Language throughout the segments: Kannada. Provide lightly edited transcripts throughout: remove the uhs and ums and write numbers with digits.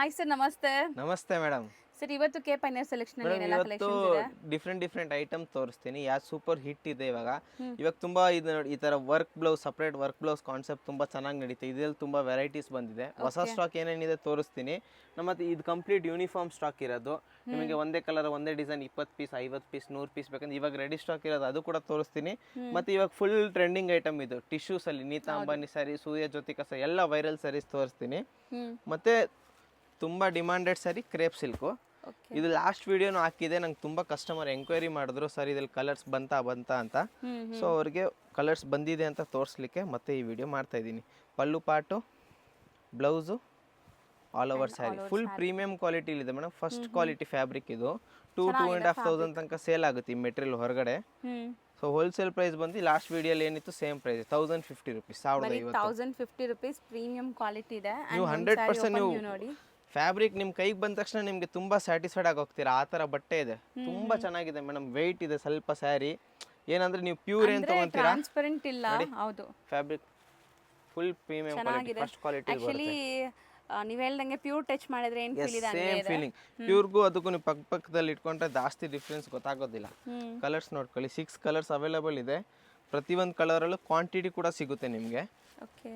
ಹಾಯ್ ಸರ್, ನಮಸ್ತೆ. ನಮಸ್ತೆ ಮೇಡಮ್. ಸರ್, ಇವತ್ತು ಕೆ ಪೈನರ್ ಸೆಲೆಕ್ಷನ್ ಅಲ್ಲಿ ಮೇಡಮ್ ಏನೆಲ್ಲ ಇವತ್ತು ಕಲೆಕ್ಷನ್ಸ್ ಇದೆ? ಡಿಫ್ರೆಂಟ್ ಐಟಮ್ ತೋರಿಸ್ತೀನಿ. ಯಾವ್ದು ಸೂಪರ್ ಹಿಟ್ ಇದೆ ಇವಾಗ ತುಂಬಾ ಇದು ನೋಡಿ, ಈ ತರ work blouse, separate work blouse concept ತುಂಬಾ ಚೆನ್ನಾಗಿ ನಡೀತೆ. ಇದರಲ್ಲಿ ತುಂಬಾ ವೆರೈಟೀಸ್ ಬಂದಿದೆ. ಹೊಸ ಸ್ಟಾಕ್ ಏನೇನಿದೆ ತೋರಿಸ್ತೀನಿ. ಮತ್ತೆ ಇದು ಕಂಪ್ಲೀಟ್ ಯೂನಿಫಾರ್ಮ್ ಸ್ಟಾಕ್ ಇರೋದು. ನಿಮಗೆ ಒಂದೇ ಕಲರ್ ಒಂದೇ ಡಿಸೈನ್ 20 ಪೀಸ್ 50 ಪೀಸ್ 100 ಪೀಸ್ ಬೇಕಂದ್ರೆ ಇವಾಗ ರೆಡಿ ಸ್ಟಾಕ್ ಇರೋದು, ಅದು ಕೂಡ ತೋರಿಸ್ತೀನಿ. ಮತ್ತೆ ಇವಾಗ ಫುಲ್ ಟ್ರೆಂಡಿಂಗ್ ಐಟಮ್ ಇದು ಟಿಶ್ಯೂಸ್ ಅಲ್ಲಿ ನೀತಾ ಅಂಬಾನಿ ಸ್ಯಾರಿ, ಸೂರ್ಯ ಜ್ಯೋತಿಕಾ ಸ್ಯಾರಿ, ಎಲ್ಲ ವೈರಲ್ ಸ್ಯಾರೀಸ್ ತೋರಿಸ್ತೀನಿ. ಮತ್ತೆ ತುಂಬಾ ಡಿಮಾಂಡೆಡ್ ಸ್ಯಾರಿ ಕ್ರೇಪ್ ಸಿಲ್ಕು. ಇದು ಲಾಸ್ಟ್ ವಿಡಿಯೋನು ಹಾಕಿದೆ. ನಂಗೆ ತುಂಬಾ ಕಸ್ಟಮರ್ ಎಂಕ್ವೈರಿ ಮಾಡಿದ್ರು, ಸರ್ ಇದ್ರಲ್ಲಿ ಕಲರ್ಸ್ ಬಂತಾ ಅಂತ. ಸೊ ಅವ್ರಿಗೆ ಕಲರ್ಸ್ ಬಂದಿದೆ ಅಂತ ತೋರಿಸ್ಲಿಕ್ಕೆ ಮತ್ತೆ ಈ ವಿಡಿಯೋ ಮಾಡ್ತಾ ಇದ್ದೀನಿ. ಪಲ್ಲು ಪಾಟು, blouse, all over sari full premium quality ಇದೆ ಮೇಡಮ್. ಫಸ್ಟ್ ಕ್ವಾಲಿಟಿ ಫ್ಯಾಬ್ರಿಕ್ ಇದು. 2,500 ತನಕ ಸೇಲ್ ಆಗುತ್ತೆ ಈ ಮೆಟೀರಿಯಲ್ ಹೊರಗಡೆ. ಸೊ ಹೋಲ್ಸೇಲ್ ಪ್ರೈಸ್ ಬಂದು ಲಾಸ್ಟ್ ವಿಡಿಯೋಲಿ ಏನಿತ್ತು same price 1050 rupees. 1050 rupees premium quality ಇದೆ. ನೀವು 100% ನೀವು ಫ್ಯಾಬ್ರಿಕ್ ನಿಮ್ಮ ಕೈಗೆ ಬಂದ ತಕ್ಷಣ ನಿಮಗೆ ತುಂಬಾ ಸ್ಯಾಟಿಸ್ಫೈಡ್ ಆಗಿ ಹೋಗ್ತೀರಾ. ಆ ತರ ಬಟ್ಟೆ ಇದೆ, ತುಂಬಾ ಚೆನ್ನಾಗಿದೆ ಮೇಡಮ್. ವೆಯ್ಟ್ ಇದೆ ಸ್ವಲ್ಪ ಸ್ಯಾರಿ. ಏನಂದ್ರೆ ನೀವು ಪ್ಯೂರ್ ಏನು ತಗೊಂತೀರಾ, ಟ್ರಾನ್ಸ್ಪರೆಂಟ್ ಇಲ್ಲ. ಹೌದು, fabric full premium quality, first quality actually ನೀವು ಹೇಳ್ದಂಗೆ ಪ್ಯೂರ್ ಟಚ್ ಮಾಡಿದ್ರೆ ಏನು ಫೀಲ್ ಇದೆ, ಸೇಮ್ ಫೀಲಿಂಗ್. ಪ್ಯೂರ್ಗೂ ಅದಕ್ಕೂ ನೀವು ಪಕ್ಕದಲ್ಲಿ ಇಟ್ಕೊಂಡ್ರೆ ಜಾಸ್ತಿ ಡಿಫ್ರೆನ್ಸ್ ಗೊತ್ತಾಗೋದಿಲ್ಲ. ಕಲರ್ಸ್ ನೋಡ್ಕೊಳ್ಳಿ, 6 ಕಲರ್ಸ್ ಅವೈಲೇಬಲ್ ಇದೆ. ಪ್ರತಿಯೊಂದು ಕಲರಲ್ಲೂ ಕ್ವಾಂಟಿಟಿ ಕೂಡ ಸಿಗುತ್ತೆ ನಿಮಗೆ. ಓಕೆ,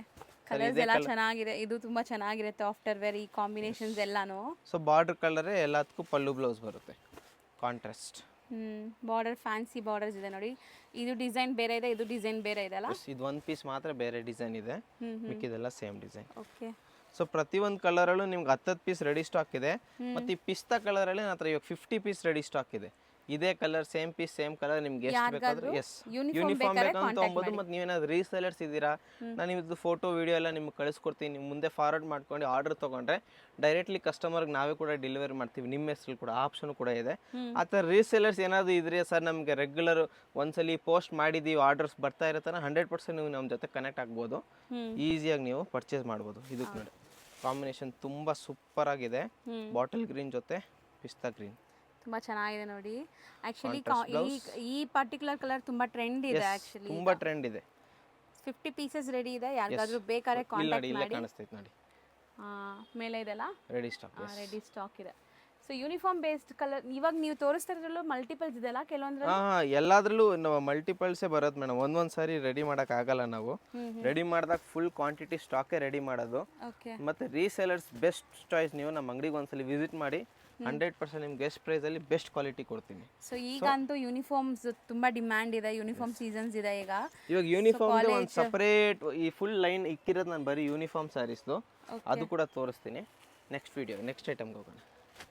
ಕಲರ್ಸ್ ಎಲ್ಲ ಚೆನ್ನಾಗಿದೆ. ಇದು ತುಂಬಾ ಚೆನ್ನಾಗಿರುತ್ತೆ ಆಫ್ಟರ್ ವೇರ್ ಈ ಕಾಂಬಿನೇಷನ್ಸ್ ಎಲ್ಲಾನು. ಸೊ ಬಾರ್ಡರ್ ಕಲರ್ ಎಲ್ಲದಕ್ಕೂ ಪಲ್ಲು ಬ್ಲೌಸ್ ಬರುತ್ತೆ ಕಾಂಟ್ರಾಸ್ಟ್. ಬಾರ್ಡರ್ ಫ್ಯಾನ್ಸಿ ಬಾರ್ಡರ್ಸ್ ಇದೆ ನೋಡಿ. ಇದು ಡಿಸೈನ್ ಬೇರೆ ಇದೆ, ಇದು ಡಿಸೈನ್ ಬೇರೆ ಇದೆ ಅಲ್ಲ. ಇದು ಒಂದು ಪೀಸ್ ಮಾತ್ರ ಬೇರೆ ಡಿಸೈನ್ ಇದೆ, ಮಿಕ್ಕಿದೆಲ್ಲ ಸೇಮ್ ಡಿಸೈನ್. ಓಕೆ, ಸೊ ಪ್ರತಿಯೊಂದು ಕಲರಲ್ಲೂ ನಿಮ್ಗೆ 10 ಪೀಸ್ ರೆಡಿ ಸ್ಟಾಕ್ ಇದೆ. ಮತ್ತೆ ಈ ಪಿಸ್ತಾ ಕಲರಲ್ಲಿ ನನ್ನ ಹತ್ರ ಇವಾಗ 50 ಪೀಸ್ ರೆಡಿ ಸ್ಟಾಕ್ ಇದೆ. ಇದೇ colour same piece same colour ನಿಮ್ಗೆ ಎಷ್ಟು ಬೇಕಾದ್ರೂ ಯೂನಿಫಾರ್ಮ್ ಬೇಕಂತ ತೊಗೊಬೋದು. ಮತ್ತೆ ನೀವೇನಾದ್ರು ರೀಸೆಲರ್ಸ್ ಇದ್ದೀರಾ, ನಾನು ನಿಮ್ಮದು ಫೋಟೋ ವಿಡಿಯೋ ಎಲ್ಲ ನಿಮ್ಗೆ ಕಳಿಸ್ಕೊಡ್ತೀನಿ. ನೀವು ಮುಂದೆ ಫಾರ್ವರ್ಡ್ ಮಾಡ್ಕೊಂಡು ಆರ್ಡರ್ ತೊಗೊಂಡ್ರೆ ಡೈರೆಕ್ಟ್ಲಿ ಕಸ್ಟಮರ್ಗೆ ನಾವೇ ಕೂಡ ಡೆಲಿವರಿ ಮಾಡ್ತೀವಿ. ನಿಮ್ಮ ಹೆಸರು ಕೂಡ ಆಪ್ಷನ್ ಕೂಡ ಇದೆ. ಆ ಥರ ರೀಸೆಲರ್ಸ್ ಏನಾದರೂ ಇದ್ರೆ, ಸರ್ ನಮಗೆ ರೆಗ್ಯುಲರ್ ಒಂದ್ಸಲಿ ಪೋಸ್ಟ್ ಮಾಡಿದ್ದೀವಿ, ಆರ್ಡರ್ಸ್ ಬರ್ತಾ ಇರತ್ತಾನ, 100% ನೀವು ನಮ್ಮ ಜೊತೆ ಕನೆಕ್ಟ್ ಆಗ್ಬೋದು. ಈಸಿಯಾಗಿ ನೀವು ಪರ್ಚೇಸ್ ಮಾಡ್ಬೋದು. ಇದಕ್ಕೆ ನೋಡಿ ಕಾಂಬಿನೇಷನ್ ತುಂಬಾ ಸೂಪರ್ ಆಗಿದೆ. ಬಾಟಲ್ ಗ್ರೀನ್ ಜೊತೆ ಪಿಸ್ತಾ ಗ್ರೀನ್ ತುಂಬಾ ಚೆನ್ನಾಗಿದೆ ನೋಡಿ. ಆಕ್ಚುಲಿ ಈ ಪರ್ಟಿಕ್ಯುಲರ್ ಕಲರ್ ತುಂಬಾ ಟ್ರೆಂಡ್ ಇದೆ. ಆಕ್ಚುಲಿ ತುಂಬಾ ಟ್ರೆಂಡ್ ಇದೆ. 50 ಪೀಸಸ್ ರೆಡಿ ಇದೆ. ಯಾರಿಗಾದ್ರೂ ಬೇಕಾದ್ರೆ ಕಾಂಟ್ಯಾಕ್ಟ್ ಮಾಡಿ. ಕಾಣಿಸ್ತೈತೆ ನೋಡಿ, ಮೇಲೆ ಇದೆಲ್ಲ ರೆಡಿ ಸ್ಟಾಕ್ ಇದೆ. ಸೊ ಯೂನಿಫಾರ್ಮ್ ಬೇಸ್ಡ್ ಕಲರ್ ಇವಾಗ ನೀವು ತೋರಿಸ್ತಾ ಇರೋದ್ರಲ್ಲೂ ಮಲ್ಟಿಪಲ್ಸ್ ಇದೆಲ್ಲ. ಕೆಲವೊಂದ್ರೆ ಎಲ್ಲಾದ್ರಲ್ಲೂ ನಾವು ಮಲ್ಟಿಪಲ್ಸೇ ಬರೋದು ಮೇಡಮ್. ಒಂದೊಂದು ಸಾರಿ ರೆಡಿ ಮಾಡಕ್ ಆಗಲ್ಲ ನಾವು. ರೆಡಿ ಮಾಡಿದಾಗ ಫುಲ್ ಕ್ವಾಂಟಿಟಿ ಸ್ಟಾಕೇ ರೆಡಿ ಮಾಡೋದು. ಮತ್ತೆ ರೀಸೆಲರ್ಸ್ ಬೆಸ್ಟ್ ಚಾಯ್ಸ್. ನೀವು ನಮ್ಮ ಅಂಗಡಿಗೆ ಒಂದ್ಸಲಿ ವಿಸಿಟ್ ಮಾಡಿ, 100% ನಿಮ್ಗೆ ಬೆಸ್ಟ್ ಪ್ರೈಸ್ ಅಲ್ಲಿ ಬೆಸ್ಟ್ ಕ್ವಾಲಿಟಿ ಕೊಡ್ತೀನಿ. ಸೊ ಈಗ ಅಂತೂ ಯೂನಿಫಾರ್ಮ್ಸ್ ತುಂಬಾ ಡಿಮ್ಯಾಂಡ್ ಇದೆ. ಯೂನಿಫಾರ್ಮ್ ಸೀಸನ್ಸ್ ಇದೆ ಇವಾಗ ಯೂನಿಫಾರ್ಮ್ ಒಂದು ಸಪರೇಟ್ ಈ ಫುಲ್ ಲೈನ್ ಇಕ್ಕಿರೋದು ನಾನು ಬರೀ ಯೂನಿಫಾರ್ಮ್ ಸ್ಯಾರೀಸ್ದು, ಅದು ಕೂಡ ತೋರಿಸ್ತೀನಿ ನೆಕ್ಸ್ಟ್ ವಿಡಿಯೋ. ನೆಕ್ಸ್ಟ್ ಐಟಮ್ಗೆ ಹೋಗೋಣ.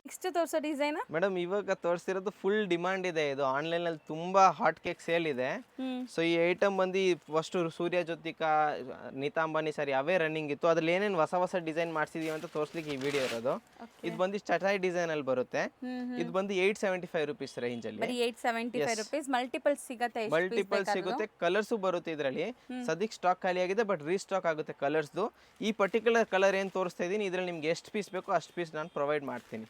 ನೆಕ್ಸ್ಟ್ ತೋರಿಸೋ ಡಿಸೈನ್ ಮೇಡಮ್ ಇವಾಗ ತೋರಿಸ್ತಿರೋದು ಫುಲ್ ಡಿಮಾಂಡ್ ಇದೆ. ಇದು ಆನ್ಲೈನ್ ಅಲ್ಲಿ ತುಂಬಾ ಹಾಟ್ ಕೇಕ್ ಸೇಲ್ ಇದೆ. ಸೊ ಈ ಐಟಮ್ ಬಂದು ಫಸ್ಟ್ ಸೂರ್ಯ ಜ್ಯೋತಿಕಾ ನೀತಾ ಅಂಬಾನಿ ಸ್ಯಾರಿ ಅವೇ ರನ್ನಿಂಗ್ ಇತ್ತು. ಅದ್ರಲ್ಲಿ ಏನೇನು ಹೊಸ ಡಿಸೈನ್ ಮಾಡ್ಸಿದೀವಿ ಅಂತ ತೋರಿಸ್ಲಿಕ್ಕೆ ಈ ವಿಡಿಯೋ ಇರೋದು. ಇದು ಬಂದು ಚಟಾಯಿ ಡಿಸೈನ್ ಅಲ್ಲಿ ಬರುತ್ತೆ. ಇದು ಬಂದು 875 ರುಪೀಸ್ ರೇಂಜ್ ಅಲ್ಲಿ. 875 ರೂಪೀಸ್. ಮಲ್ಟಿಪಲ್ಸ್ ಸಿಗುತ್ತೆ, ಕಲರ್ಸ್ ಬರುತ್ತೆ ಇದರಲ್ಲಿ. ಸದ್ಯಕ್ಕೆ ಸ್ಟಾಕ್ ಖಾಲಿ ಆಗಿದೆ, ಬಟ್ ರೀಸ್ಟಾಕ್ ಆಗುತ್ತೆ ಕಲರ್ಸ್ದು. ಈ ಪರ್ಟಿಕ್ಯುಲರ್ ಕಲರ್ ಏನ್ ತೋರಿಸ್ತಾ ಇದೀನಿ ಇದ್ರಲ್ಲಿ ನಿಮ್ಗೆ ಎಷ್ಟು ಪೀಸ್ ಬೇಕೋ ಅಷ್ಟು ಪೀಸ್ ನಾನು ಪ್ರೊವೈಡ್ ಮಾಡ್ತೀನಿ.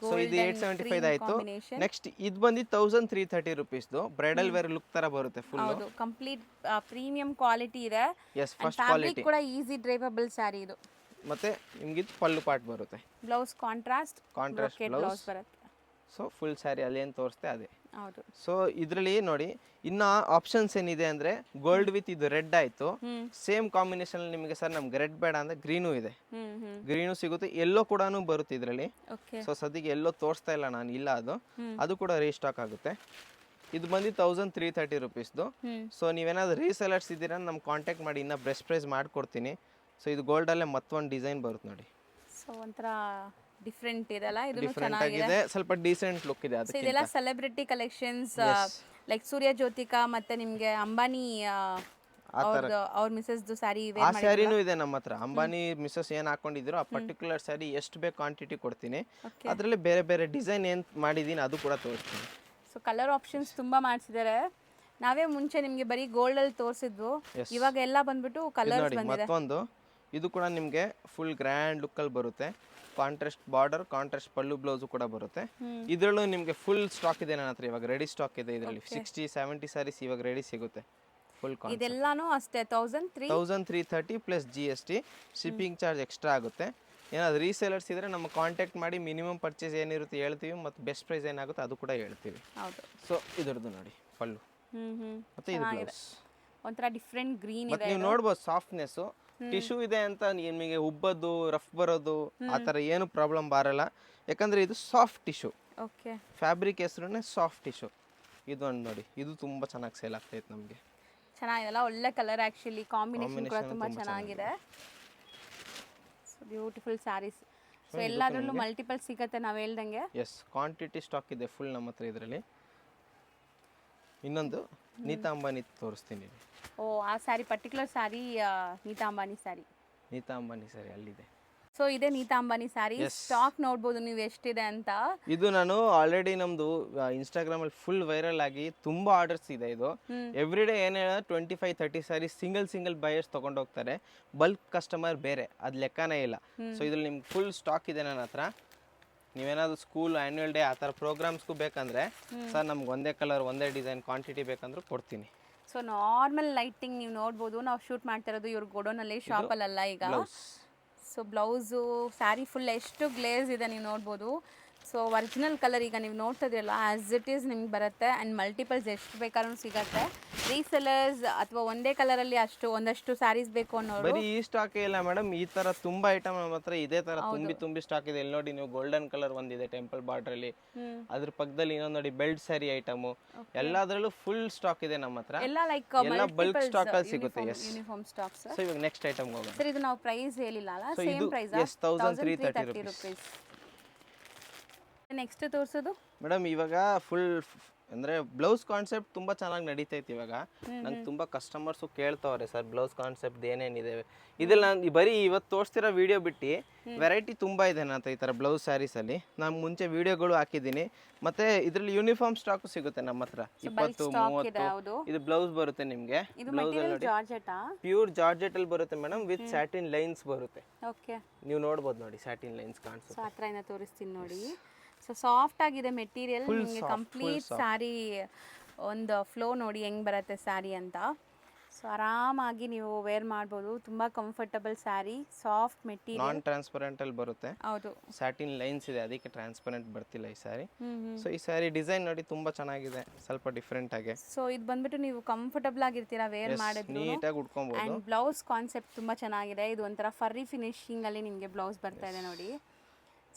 ಸೊ ಇದು 875 ಆಯ್ತು. ನೆಕ್ಸ್ಟ್ ಇದು ಬಂದು 1330 ರುಪೀಸ್ದು ಬ್ರೈಡಲ್ ವೇರ್ ಲುಕ್ ತರ ಬರುತ್ತೆ. ಫುಲ್ ಕಂಪ್ಲೀಟ್ ಪ್ರೀಮಿಯಂ ಕ್ವಾಲಿಟಿ ಇದೆ. ಫಸ್ಟ್ ಕ್ವಾಲಿಟಿ ಕೂಡ ಈಸಿ ಡ್ರೈವಬಲ್ ಸ್ಯಾರಿ ಇದು. ಮತ್ತೆ ನಿಮ್ಗೆ ಇದು ಪಲ್ಲು ಪಾರ್ಟ್ ಬರುತ್ತೆ. ಬ್ಲೌಸ್ ಕಾಂಟ್ರಾಸ್ಟ್ ಬ್ಲೌಸ್ ಬರುತ್ತೆ. ಸೊ ಫುಲ್ ಸ್ಯಾರಿ ಅಲ್ಲಿ ಏನು ತೋರಿಸ್ತೆ ಅದೇ. ಹೌದು. ಸೊ ಇದರಲ್ಲಿ ನೋಡಿ ಇನ್ನ ಆಪ್ಷನ್ಸ್ ಏನಿದೆ ಅಂದ್ರೆ ಗೋಲ್ಡ್ ವಿತ್ ಇದು ರೆಡ್ ಆಯ್ತು. ಸೇಮ್ ಕಾಂಬಿನೇಷನ್ ನಿಮಗೆ ಸರ್ ನಮ್ಗೆ ರೆಡ್ ಬೇಡ ಅಂದ್ರೆ ಗ್ರೀನು ಇದೆ, ಗ್ರೀನು ಸಿಗುತ್ತೆ. ಎಲ್ಲೋ ಕೂಡ ಬರುತ್ತೆ ಇದರಲ್ಲಿ. ಸೊ ಸದ್ಯಕ್ಕೆ ಎಲ್ಲೋ ತೋರಿಸ್ತಾ ಇಲ್ಲ ನಾನು, ಇಲ್ಲ ಅದು ಕೂಡ ರೀಸ್ಟಾಕ್ ಆಗುತ್ತೆ. ಇದು ಬಂದು 1330 ರುಪೀಸ್ದು. ಸೊ ನೀವೇನಾದ್ರು ರೀಸೆಲರ್ಸ್ ಇದ್ದೀರಾ ನಮ್ಗೆ ಕಾಂಟ್ಯಾಕ್ಟ್ ಮಾಡಿ, ಇನ್ನ ಬೆಸ್ಟ್ ಪ್ರೈಸ್ ಮಾಡ್ಕೊಡ್ತೀನಿ. ಸೊ ಇದು ಗೋಲ್ಡ್ ಅಲ್ಲೇ ಮತ್ತೊಂದು ಡಿಸೈನ್ ಬರುತ್ತೆ ನೋಡಿ. ಸೊ ಒಂಥರ ಡಿಫರೆಂಟ್ ಇದೆಲ್ಲ. ಇದು ಡಿಫರೆಂಟ್ ಆಗಿದೆ, ಸ್ವಲ್ಪ ಡೀಸೆಂಟ್ ಲುಕ್ ಇದೆ. ಅದಕ್ಕೆ ಇದೆಲ್ಲ ಸೆಲೆಬ್ರಿಟಿ ಕಲೆಕ್ಷನ್ಸ್ ಲೈಕ್ ಸೂರ್ಯ ಜ್ಯೋತಿಕಾ ಮತ್ತೆ ನಿಮ್ಗೆ ಅಂಬಾನಿ ಅವ್ರ ಮಿಸಸ್ ಸ್ಯಾರಿ ಆ ಸ್ಯಾರಿನೂ ಇದೆ ನಮ್ಮ ಹತ್ರ. ಅಂಬಾನಿ ಮಿಸಸ್ ಏನ್ ಹಾಕೊಂಡಿದ್ರು ಆ ಪರ್ಟಿಕ್ಯುಲರ್ ಸ್ಯಾರಿ ಎಷ್ಟು ಬೇಕು ಕ್ವಾಂಟಿಟಿ ಕೊಡ್ತೀನಿ. ಅದರಲ್ಲಿ ಬೇರೆ ಬೇರೆ ಡಿಸೈನ್ ಏನ್ ಮಾಡಿದೀನಿ ಅದು ಕೂಡ ತೋರಿಸ್ತೀನಿ. ಸೊ ಕಲರ್ ಆಪ್ಷನ್ಸ್ ತುಂಬಾ ಮಾಡಿಸಿದ್ದಾರೆ. ನಾವೇ ಮುಂಚೆ ನಿಮ್ಗೆ ಬರೀ ಗೋಲ್ಡ್ ಅಲ್ಲಿ ತೋರಿಸಿದ್ವು, ಇವಾಗ ಎಲ್ಲ ಬಂದ್ಬಿಟ್ಟು ಕಲರ್ಸ್ ಬಂದಿದೆ. ಮತ್ತೊಂದು ಇದು ಕೂಡ ನಿಮಗೆ ಫುಲ್ ಗ್ರ್ಯಾಂಡ್ ಲುಕ್ ಅಲ್ಲಿ ಬರುತ್ತೆ. ಕಾಂಟ್ರಾಸ್ಟ್ ಬಾರ್ಡರ್, ಕಾಂಟ್ರಾಸ್ಟ್ ಪಲ್ಲು ಬ್ಲೌಸ್ ಕೂಡ ಬರುತ್ತೆ. ಇದರಲ್ಲೂ ನಿಮಗೆ ಫುಲ್ ಸ್ಟಾಕ್ ಇದೆ ನನ್ನ ಹತ್ರ. ಇವಾಗ ರೆಡಿ ಸ್ಟಾಕ್ ಇದೆ ಇದರಲ್ಲಿ. 60-70 ಸ್ಯಾರೀಸ್ ಇವಾಗ ರೆಡಿ ಸಿಗುತ್ತೆ. ಫುಲ್ ಇದೆಲ್ಲಾನು ಅಷ್ಟೇ 1330 plus GST. Shipping charge extra ಆಗುತ್ತೆ. ಏನಾದ್ರು ರೀಸೇಲರ್ಸ್ ಇದ್ರೆ ನಮ್ಮ ಕಾಂಟ್ಯಾಕ್ಟ್ ಮಾಡಿ ಮಿನಿಮಮ್ ಪರ್ಚೇಸ್ ಏನಿರುತ್ತೆ ಹೇಳ್ತೀವಿ ಮತ್ತು ಬೆಸ್ಟ್ ಪ್ರೈಸ್ ಏನಾಗುತ್ತೆ ಅದು ಕೂಡ ಹೇಳ್ತೀವಿ. ಹೌದು. ಸೊ ಇದರದ್ದು ನೋಡಿ ಪಲ್ಲು ಮತ್ತೆ ಇದು ಬ್ಲೌಸ್ ಒಂಥರ ಡಿಫ್ರೆಂಟ್ ಗ್ರೀನ್ ಇದೆ. ನೀವು ನೋಡ್ಬೋದು ಸಾಫ್ಟ್ನೆಸ್ ಟಿಶ್ಯೂ ಇದೆ ಅಂತ ನಿಮಗೆ ಉಬ್ಬದ್ದು ರಫ್ ಬರೋದು ಆ ಥರ ಏನು ಪ್ರಾಬ್ಲಮ್ ಬರಲ್ಲ, ಯಾಕಂದ್ರೆ ಇದು ಸಾಫ್ಟ್ ಟಿಶ್ಯೂ. ಓಕೆ. ಫ್ಯಾಬ್ರಿಕ್ ಹೆಸರುನೇ ಸಾಫ್ಟ್ ಟಿಶ್ಯೂ. ಇದು ಒಂದು ನೋಡಿ, ಇದು ತುಂಬಾ ಚೆನ್ನಾಗಿ ಸೇಲ್ ಆಗ್ತೈತೆ ನಮಗೆ. ಚೆನ್ನಾಗಿದೆಲ್ಲ, ಒಳ್ಳೆ ಕಲರ್ ಆ್ಯಕ್ಚುಲಿ, ಕಾಂಬಿನೇಷನ್ ಕೂಡ ತುಂಬ ಚೆನ್ನಾಗಿದೆ. So beautiful saris. ಸೊ ಎಲ್ಲದರಲ್ಲೂ ಮಲ್ಟಿಪಲ್ ಸಿಗುತ್ತೆ ನಾವು ಹೇಳ್ದಂಗೆ. ಎಸ್, ಕ್ವಾಂಟಿಟಿ ಸ್ಟಾಕ್ ಇದೆ ಫುಲ್ ನಮ್ಮ ಹತ್ರ ಇದರಲ್ಲಿ. ಇನ್ನೊಂದು ನೀತಾ ಅಂಬಾನಿ ತೋರಿಸ್ತೀನಿ. ಓ, ಆ sari particular sari Nita Ambani sari. Nita Ambani sari ಅಲ್ಲಿದೆ. ಸೊ ಇದೆ ನೀತಾ ಅಂಬಾನಿ ಸ್ಯಾರಿ. ಸ್ಟಾಕ್ ನೋಡ್ಬೋದು ನೀವು ಎಷ್ಟಿದೆ ಅಂತ. ಇದು ನಾನು ಆಲ್ರೆಡಿ ನಮ್ದು ಇನ್ಸ್ಟಾಗ್ರಾಮ್ ಅಲ್ಲಿ ಫುಲ್ ವೈರಲ್ ಆಗಿ ತುಂಬಾ ಆರ್ಡರ್ಸ್ ಇದೆ. ಇದು ಎವ್ರಿ ಡೇ ಏನ್ 25-30 ಸ್ಯಾರಿ ಸಿಂಗಲ್ ಬಯರ್ಸ್ ತಗೊಂಡು ಹೋಗ್ತಾರೆ. ಬಲ್ಕ್ ಕಸ್ಟಮರ್ ಬೇರೆ, ಅದ್ ಲೆಕ್ಕನೇ ಇಲ್ಲ. ಸೊ ಇದ್ರಲ್ಲಿ ನಿಮ್ಗೆ ಫುಲ್ ಸ್ಟಾಕ್ ಇದೆ ನನ್ನ ಹತ್ರ. ನೀವೇನಾದ್ರು ಸ್ಕೂಲ್ ಆ್ಯನ್ಯುವಲ್ ಡೇ ಆ ಥರ ಪ್ರೋಗ್ರಾಮ್ಸ್ಗೂ ಬೇಕಂದ್ರೆ ಸರ್ ನಮ್ಗೆ ಒಂದೇ ಕಲರ್ ಒಂದೇ ಡಿಸೈನ್ ಕ್ವಾಂಟಿಟಿ ಬೇಕಂದ್ರೂ ಕೊಡ್ತೀನಿ. ಸೊ ನಾರ್ಮಲ್ ಲೈಟಿಂಗ್ ನೀವು ನೋಡ್ಬೋದು, ನಾವು ಶೂಟ್ ಮಾಡ್ತಿರೋದು ಇವ್ರ ಗೋಡೌನಲ್ಲಿ, ಶಾಪಲ್ಲ ಈಗ. ಸೊ ಬ್ಲೌಸು ಸ್ಯಾರಿ ಫುಲ್ ಎಷ್ಟು ಗ್ಲೇಸ್ ಇದೆ ನೀವು ನೋಡ್ಬೋದು. ಸೊ ಒರಿಜಿನಲ್ ಕಲರ್ ಈಗ ನೀವು ನೋಡ್ತಾ ಇದ್ದೀರಲ್ಲ ಆ್ಯಸ್ ಇಟ್ ಈಸ್ ನಿಮ್ಗೆ ಬರುತ್ತೆ. ಆ್ಯಂಡ್ ಮಲ್ಟಿಪಲ್ಸ್ ಎಷ್ಟು ಬೇಕಾದ್ರೂ ಸಿಗುತ್ತೆ. ರೀಸೆಲರ್ಸ್ ಅಥವಾ ಒಂದೇ ಕಲರಲ್ಲಿ ಒಂದಷ್ಟು ಸ್ಯಾರೀಸ್ ಬೇಕು ಅನ್ನೋರು ಬರೀ ಈ ಸ್ಟಾಕ್ ಇಲ್ಲ ಮೇಡಮ್, ಈ ತರ ತುಂಬಾ ಐಟಮ್ ನಮ್ಮ ಹತ್ರ ಇದೇ ತರ ತುಂಬಿ ಸ್ಟಾಕ್ ಇದೆ. ಇಲ್ಲಿ ನೋಡಿ, ನೀವು ಗೋಲ್ಡನ್ ಕಲರ್ ಒಂದಿದೆ ಟೆಂಪಲ್ ಬಾರ್ಡರ್ ಅಲ್ಲಿ, ಅದ್ರ ಪಕ್ಕದಲ್ಲಿ ಇನ್ನೊಂದು ನೋಡಿ ಬೆಲ್ಟ್ ಸ್ಯಾರಿ ಐಟಮ್, ಎಲ್ಲದರಲ್ಲೂ ಫುಲ್ ಸ್ಟಾಕ್ ಇದೆ ನಮ್ಮ ಹತ್ರ. ಎಲ್ಲ ಲೈಕ್ ಎಲ್ಲ ಬಲ್ಕ್ ಸ್ಟಾಕ್ ಅಲ್ಲಿ ಸಿಗುತ್ತೆ. Uniform stocks. ಸೊ ಇವಾಗ ನೆಕ್ಸ್ಟ್ ಐಟಮ್ ಹೋಗೋಣ ಸರ್. ಇದು ನಾವು ಪ್ರೈಸ್ ಹೇಳಿಲ್ಲ ಅಲ್ಲ, ಸೇಮ್ ಪ್ರೈಸ್ 1330 ರೂಪೀಸ್. ನೆಕ್ಸ್ಟ್ ತೋರಿಸೋದು ಮೇಡಮ್ ಇವಾಗ ಫುಲ್ ಅಂದ್ರೆ ಬ್ಲೌಸ್ ಕಾನ್ಸೆಪ್ಟ್ ತುಂಬಾ ಚೆನ್ನಾಗಿ ನಡೀತೈತಿ ಇವಾಗ. ನಂಗೆ ತುಂಬಾ ಕಸ್ಟಮರ್ಸು ಕೇಳ್ತಾವ್ರೆ ಸರ್ ಬ್ಲೌಸ್ ಕಾನ್ಸೆಪ್ಟ್ ಏನೇನಿದೆ. ಇದ್ರಲ್ಲಿ ನಾನು ಬರೀ ಇವತ್ತು ತೋರಿಸ್ತಿರೋ ವಿಡಿಯೋ ಬಿಟ್ಟು ವೆರೈಟಿ ತುಂಬಾ ಇದೆ ನನ್ನ ಈ ಥರ ಬ್ಲೌಸ್ ಸ್ಯಾರೀಸ್ ಅಲ್ಲಿ. ನಾನು ಮುಂಚೆ ವಿಡಿಯೋಗಳು ಹಾಕಿದ್ದೀನಿ. ಮತ್ತೆ ಇದ್ರಲ್ಲಿ ಯೂನಿಫಾರ್ಮ್ ಸ್ಟಾಕ್ ಸಿಗುತ್ತೆ ನಮ್ಮ ಹತ್ರ 20-30. ಇದು ಬ್ಲೌಸ್ ಬರುತ್ತೆ ನಿಮ್ಗೆ. ಬ್ಲೌಸ್ ನೋಡಿ ಪ್ಯೂರ್ ಜಾರ್ಜೆಟ್ ಅಲ್ಲಿ ಬರುತ್ತೆ ಮೇಡಮ್, ವಿತ್ ಸ್ಯಾಟಿನ್ ಲೈನ್ಸ್ ಬರುತ್ತೆ. ಓಕೆ, ನೀವು ನೋಡ್ಬೋದು ನೋಡಿ ಸ್ಯಾಟಿನ್ ಲೈನ್ಸ್ ಕಾಣಿಸುತ್ತೆ. ಹತ್ರದಿಂದ ತೋರಿಸ್ತೀನಿ ನೋಡಿ. ಸೊ ಸಾಫ್ಟ್ ಆಗಿದೆ ಮೆಟೀರಿಯಲ್. ನಿಮಗೆ ಕಂಪ್ಲೀಟ್ ಸ್ಯಾರಿ ಒಂದು ಫ್ಲೋ ನೋಡಿ ಹೆಂಗ್ ಬರುತ್ತೆ ಸ್ಯಾರಿ ಅಂತ. ಸೊ ಆರಾಮಾಗಿ ನೀವು ವೇರ್ ಮಾಡ್ಬೋದು. ತುಂಬಾ ಕಂಫರ್ಟಬಲ್ ಸ್ಯಾರಿ, ಸಾಫ್ಟ್ ಮೆಟೀರಿಯಲ್, ನಾನ್ ಟ್ರಾನ್ಸ್ಪರೆಂಟ್ ಅಲ್ಲಿ ಬರುತ್ತೆ. ಹೌದು, ಸ್ಯಾಟಿನ್ ಲೈನ್ಸ್ ಇದೆ, ಅದಕ್ಕೆ ಟ್ರಾನ್ಸ್ಪರೆಂಟ್ ಬರ್ತಿಲ್ಲ ಈ ಸ್ಯಾರಿ. ಸೊ ಈ ಸ್ಯಾರಿ ಡಿಸೈನ್ ನೋಡಿ ತುಂಬಾ ಚೆನ್ನಾಗಿದೆ, ಸ್ವಲ್ಪ ಡಿಫ್ರೆಂಟ್ ಆಗಿ. ಸೊ ಇದು ಬಂದ್ಬಿಟ್ಟು ನೀವು ಕಂಫರ್ಟಬಲ್ ಆಗಿರ್ತೀರಾ ವೇರ್ ಮಾಡಿದ್ರೆ, ನೀಟಾಗಿ ಉಟ್ಕೊಬಹುದು. ಅಂಡ್ ಬ್ಲೌಸ್ ಕಾನ್ಸೆಪ್ಟ್ ತುಂಬಾ ಚೆನ್ನಾಗಿದೆ. ಇದು ಒಂಥರ ಫರ್ರಿ ಫಿನಿಶಿಂಗ್ ಅಲ್ಲಿ ನಿಮಗೆ ಬ್ಲೌಸ್ ಬರ್ತಾ ಇದೆ ನೋಡಿ.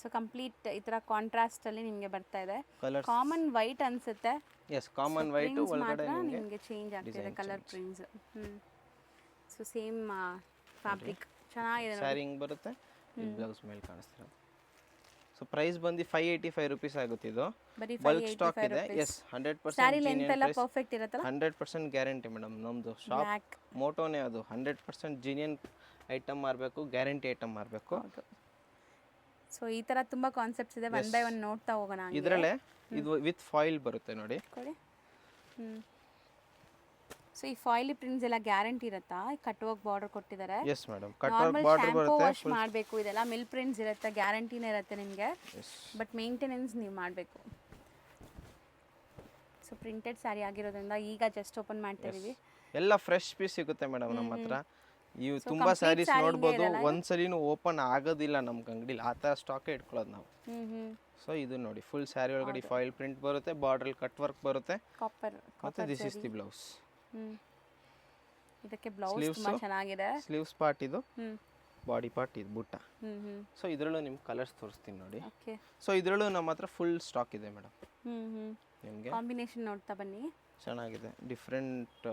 ಸೊ ಕಂಪ್ಲೀಟ್ ಈ ತರ ಕಾಂಟ್ರಾಸ್ಟ್ ಅಲ್ಲಿ ನಿಮಗೆ ಬರ್ತಾ ಇದೆ. ಕಾಮನ್ ವೈಟ್ ಅನ್ಸುತ್ತೆ. ಎಸ್, ಕಾಮನ್ ವೈಟ್ ಒಳಗಡೆ ನಿಮಗೆ ಚೇಂಜ್ ಆಗ್ತಿದೆ colour prints. So same fabric ಚೆನ್ನಾಗಿದೆ. ಸ್ಯಾರಿ ಹಿಂಗ್ ಬರುತ್ತೆ, ಬ್ಲೌಸ್ ಮೇಲೆ ಕಾಣಿಸ್ತಿದೆ. ಸೊ ಪ್ರೈಸ್ ಬಂದು 585 ರೂಪೀಸ್ ಆಗುತ್ತೆ. ಇದು ಬಲ್ಕ್ ಸ್ಟಾಕ್ ಇದೆ. ಎಸ್, 100% ಸ್ಯಾರಿ ಲೆಂತ್ ಎಲ್ಲ ಪರ್ಫೆಕ್ಟ್ ಇರುತ್ತಲ್ಲ, 100% ಗ್ಯಾರಂಟಿ ಮೇಡಮ್. ನಮ್ದು ಶಾಪ್ ಮೋಟೋನೇ ಅದು. 100% ಜಿನಿಯನ್ ಐಟಮ್ ಮಾರಬೇಕು, ಗ್ಯಾರಂಟಿ ಐಟಮ್ ಮಾರಬೇಕು. ಸೊ ಈ ತರ ತುಂಬಾ ಕಾನ್ಸೆಪ್ಟ್ಸ್ ಇದೆ. ಒನ್ ಬೈ ಒನ್ ನೋಡ್ತಾ ಹೋಗೋಣ. ಇದರಲ್ಲೇ ಇದು ವಿತ್ ಫಾಯಿಲ್ ಬರುತ್ತೆ ನೋಡಿ. ಸೊ ಈ ಫಾಯಿಲ್ ಪ್ರಿಂಟ್ಸ್ ಎಲ್ಲ ಗ್ಯಾರಂಟಿ ಇರುತ್ತಾ? ಕಟ್ ವರ್ಕ್ ಬಾರ್ಡರ್ ಕೊಟ್ಟಿದ್ದಾರೆ. Yes madam, cut work border ಬರುತ್ತೆ. ವಾಶ್ ಮಾಡಬೇಕು, ಇದೆಲ್ಲ ಮಿಲ್ ಪ್ರಿಂಟ್ಸ್ ಇರುತ್ತೆ, ಗ್ಯಾರಂಟಿನೇ ಇರುತ್ತೆ ನಿಮಗೆ. ಬಟ್ ಮೇಂಟೆನೆನ್ಸ್ ನೀವು ಮಾಡಬೇಕು. ಸೊ ಪ್ರಿಂಟೆಡ್ ಸ್ಯಾರಿ ಆಗಿರೋದ್ರಿಂದ ಈಗ ಜಸ್ಟ್ ಓಪನ್ ಮಾಡ್ತಾ ಇದೀವಿ. ಎಲ್ಲ ಫ್ರೆಶ್ ಪೀಸ್ ಸಿಗುತ್ತೆ ಮೇಡಮ್ ನಮ್ಮ ಹತ್ರ. ಇವು ತುಂಬಾ ಸ್ಯಾರೀಸ್ ನೋಡ್ಬೋದು, ಒಂದ್ಸಲಿನೂ ಓಪನ್ ಆಗೋದಿಲ್ಲ ನಮ್ಮ ಅಂಗಡಿಲಿ, ಆ ಥರ ಸ್ಟಾಕ್ ಇಟ್ಕೊಳ್ಳೋದು ನಾವು. ಸೊ ಇದು ನೋಡಿ ಫುಲ್ ಸ್ಯಾರಿ ಒಳಗಡೆ ಫಾಯಿಲ್ ಪ್ರಿಂಟ್ ಬರುತ್ತೆ, ಬಾರ್ಡರ್ ಕಟ್ ವರ್ಕ್ ಬರುತ್ತೆ, ಮತ್ತೆ ದಿಸ್ ಇಸ್ ದಿ ಬ್ಲೌಸ್. ಇದಕ್ಕೆ ಬ್ಲೌಸ್ ತುಂಬಾ ಚೆನ್ನಾಗಿದೆ. ಸ್ಲೀವ್ಸ್ ಪಾರ್ಟ್ ಇದು, ಬಾಡಿ ಪಾರ್ಟ್ ಇದು ಬುಟ್ಟ. ಸೊ ಇದರಲ್ಲೂ ನಿಮ್ಗೆ ಕಲರ್ಸ್ ತೋರಿಸ್ತೀನಿ ನೋಡಿ. ಸೊ ಇದರಲ್ಲೂ ನಮ್ಮ ಹತ್ರ ಫುಲ್ ಸ್ಟಾಕ್ ಇದೆ ಮೇಡಮ್. ನಿಮಗೆ ಕಾಂಬಿನೇಷನ್ ನೋಡ್ತಾ ಬನ್ನಿ, ಚೆನ್ನಾಗಿದೆ ಡಿಫ್ರೆಂಟ್